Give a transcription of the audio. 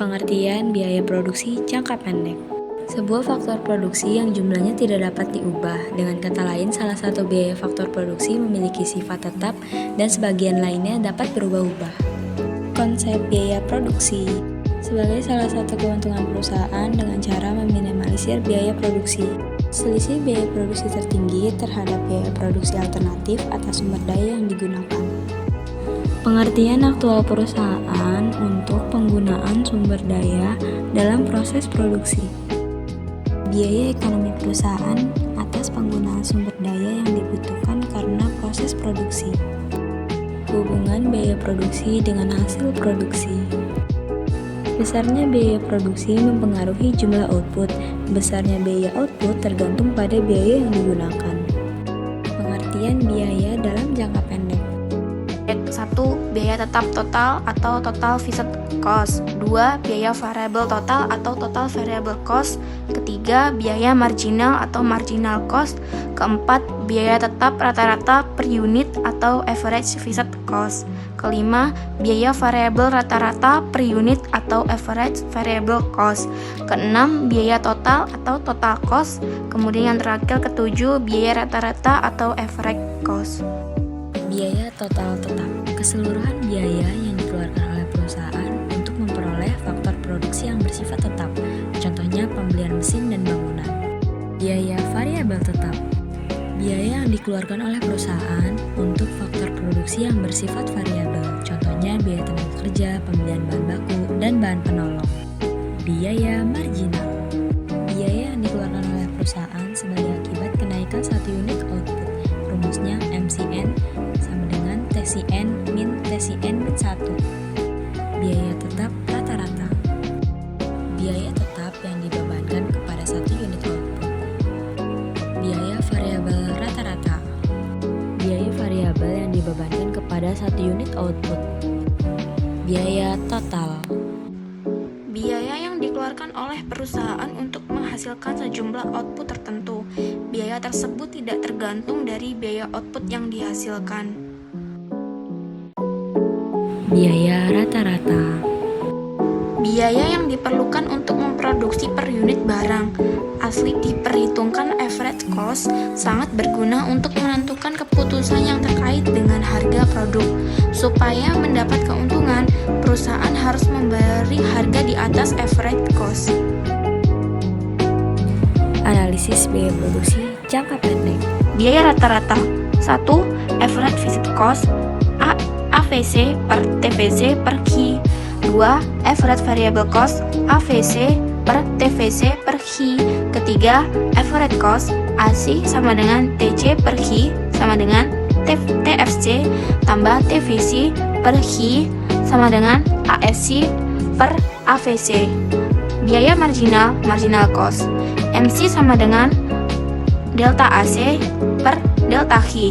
Pengertian biaya produksi jangka pendek. Sebuah faktor produksi yang jumlahnya tidak dapat diubah. Dengan kata lain, salah satu biaya faktor produksi memiliki sifat tetap dan sebagian lainnya dapat berubah-ubah. Konsep biaya produksi sebagai salah satu keuntungan perusahaan dengan cara meminimalisir biaya produksi. Selisih biaya produksi tertinggi terhadap biaya produksi alternatif atas sumber daya yang digunakan. Pengertian aktual perusahaan untuk penggunaan sumber daya dalam proses produksi. Biaya ekonomi perusahaan atas penggunaan sumber daya yang dibutuhkan karena proses produksi. Hubungan biaya produksi dengan hasil produksi. Besarnya biaya produksi mempengaruhi jumlah output. Besarnya biaya output tergantung pada biaya yang digunakan. Pengertian biaya dalam jangka pendek. 1. Biaya tetap total atau total fixed cost. 2. Biaya variabel total atau total variable cost. Ketiga, biaya marginal atau marginal cost. Keempat, biaya tetap rata-rata per unit atau average fixed cost. Kelima, biaya variabel rata-rata per unit atau average variable cost. Keenam, biaya total atau total cost. Kemudian yang terakhir ketujuh, biaya rata-rata atau average cost. Biaya total tetap, keseluruhan biaya yang dikeluarkan oleh perusahaan untuk memperoleh faktor produksi yang bersifat tetap, contohnya pembelian mesin dan bangunan. Biaya variabel tetap, biaya yang dikeluarkan oleh perusahaan untuk faktor produksi yang bersifat variabel, contohnya biaya tenaga kerja, pembelian bahan baku, dan bahan penolong. Biaya marginal, biaya yang dikeluarkan oleh perusahaan sebagai akibat kenaikan satu unit output. Rumusnya MCN sama dengan TCN min TCN min 1. Biaya tetap rata-rata, biaya tetap yang dibebankan kepada satu unit output. Biaya variabel rata-rata, biaya variabel yang dibebankan kepada satu unit output. Biaya total, biaya yang dikeluarkan oleh perusahaan untuk menghasilkan sejumlah output tertentu. Biaya tersebut tidak tergantung dari biaya output yang dihasilkan. biaya rata-rata, Biaya yang diperlukan untuk memproduksi per unit barang. Asli diperhitungkan average cost sangat berguna untuk menentukan keputusan yang terkait dengan harga produk. Supaya mendapat keuntungan, perusahaan harus memberi harga di atas average cost. Analisis biaya produksi jangka pendek. Biaya rata-rata 1. Average fixed cost AVC per TVC per Q. 2. Average variable cost AVC per TVC per Q. Ketiga, average cost AC sama dengan TC per Q sama dengan TFC tambah TVC per Q sama dengan ASC per AVC. Biaya marginal cost MC sama dengan delta AC per delta Q.